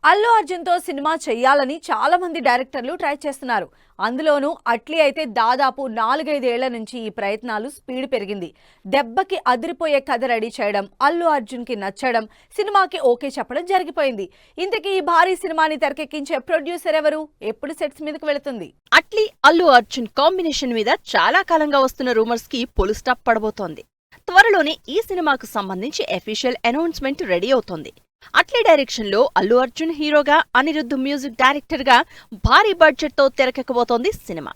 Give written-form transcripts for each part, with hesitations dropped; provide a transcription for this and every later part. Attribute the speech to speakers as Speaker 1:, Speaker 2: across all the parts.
Speaker 1: అల్లు అర్జున్ తో సినిమా చేయాలని చాలా మంది డైరెక్టర్లు ట్రై చేస్తున్నారు. అందులోనూ అట్లీ అయితే దాదాపు 4-5 ఏళ్ల నుంచి ఈ ప్రయత్నాలు స్పీడ్ పెరిగింది. దెబ్బకి అదిరిపోయే కథ రెడీ చేయడం, అల్లు అర్జున్ కి నచ్చడం, సినిమాకి ఓకే చెప్పడం జరిగిపోయింది. ఇంతకీ ఈ భారీ సినిమాని తెరకెక్కించే ప్రొడ్యూసర్ ఎవరు? ఎప్పుడు సెట్స్ మీదకు వెళుతుంది?
Speaker 2: అట్లీ అల్లు అర్జున్ కాంబినేషన్ మీద చాలా కాలంగా వస్తున్న రూమర్స్ కి ఫుల్ స్టాప్ పడబోతోంది. త్వరలోనే ఈ సినిమాకు సంబంధించి అఫీషియల్ అనౌన్స్మెంట్ రెడీ అవుతోంది. అట్లీ డైరెక్షన్ లో అల్లు అర్జున్ హీరోగా, అనిరుద్ధ్ మ్యూజిక్ డైరెక్టర్ గా భారీ బడ్జెట్ తో తెరకెక్కబోతోంది సినిమా.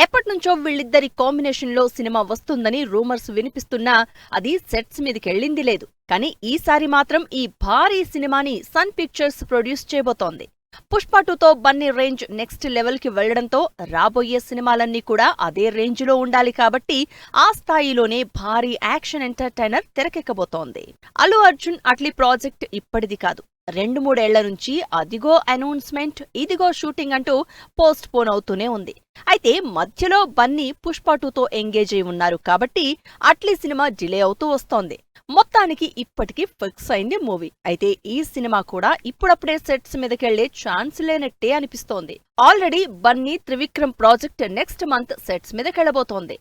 Speaker 2: ఎప్పటినుంచో వీళ్ళిద్దరి కాంబినేషన్ లో సినిమా వస్తుందని రూమర్స్ వినిపిస్తున్నా అది సెట్స్ మీదకెళ్ళింది లేదు. కానీ ఈసారి మాత్రం ఈ భారీ సినిమాని సన్ పిక్చర్స్ ప్రొడ్యూస్ చేయబోతోంది. పుష్ప 2తో బన్నీ రేంజ్ నెక్స్ట్ లెవెల్ కి వెళ్లడంతో రాబోయే సినిమాలన్నీ కూడా అదే రేంజ్ లో ఉండాలి కాబట్టి ఆ స్థాయిలోనే భారీ యాక్షన్ ఎంటర్టైనర్ తెరకెక్కబోతోంది. అల్లు అర్జున్ అట్లీ ప్రాజెక్ట్ ఇప్పటిది కాదు. 2-3 ఏళ్ల నుంచి అదిగో అనౌన్స్మెంట్, ఇదిగో షూటింగ్ అంటూ పోస్ట్ పోన్ అవుతూనే ఉంది. అయితే మధ్యలో బన్నీ పుష్ప 2తో ఎంగేజ్ అయి ఉన్నారు కాబట్టి అట్లీ సినిమా డిలే అవుతూ వస్తోంది. మొత్తానికి ఇప్పటికీ ఫిక్స్ అయింది మూవీ. అయితే ఈ సినిమా కూడా ఇప్పుడప్పుడే సెట్స్ మీదకెళ్లే ఛాన్స్ లేనట్టే అనిపిస్తోంది. Already Bunny Trivikram project next month sets మీదకెళ్లబోతోంది.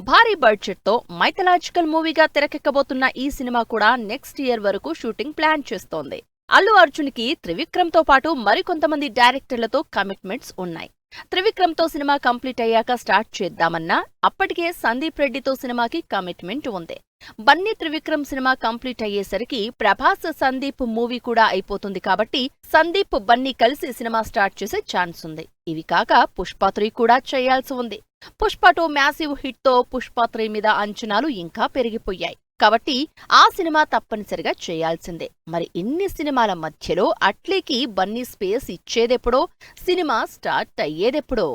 Speaker 2: భారీ బడ్జెట్ తో మైథలాజికల్ మూవీగా తెరకెక్కబోతున్న ఈ సినిమా కూడా నెక్స్ట్ ఇయర్ వరకు షూటింగ్ ప్లాన్ చేస్తోంది. అల్లు అర్జున్ కి త్రివిక్రమ్ తో పాటు మరికొంతమంది డైరెక్టర్లతో కమిట్మెంట్స్ ఉన్నాయి. త్రివిక్రమ్ తో సినిమా కంప్లీట్ అయ్యాక స్టార్ట్ చేద్దామన్నా అప్పటికే సందీప్ రెడ్డితో సినిమాకి కమిట్మెంట్ ఉంది. బన్నీ త్రివిక్రమ్ సినిమా కంప్లీట్ అయ్యేసరికి ప్రభాస్ సందీప్ మూవీ కూడా అయిపోతుంది కాబట్టి సందీప్ బన్నీ కలిసి సినిమా స్టార్ట్ చేసే ఛాన్స్ ఉంది. ఇవి కాక పుష్ప 3 కూడా చేయాల్సి ఉంది. పుష్ప 2 మ్యాసివ్ హిట్ తో పుష్ప 3 మీద అంచనాలు ఇంకా పెరిగిపోయాయి కాబట్టి ఆ సినిమా తప్పనిసరిగా చేయాల్సిందే. మరి ఇన్ని సినిమాల మధ్యలో అట్లీకి బన్నీ స్పేస్ ఇచ్చేదెప్పుడో, సినిమా స్టార్ట్ అయ్యేదెప్పుడో?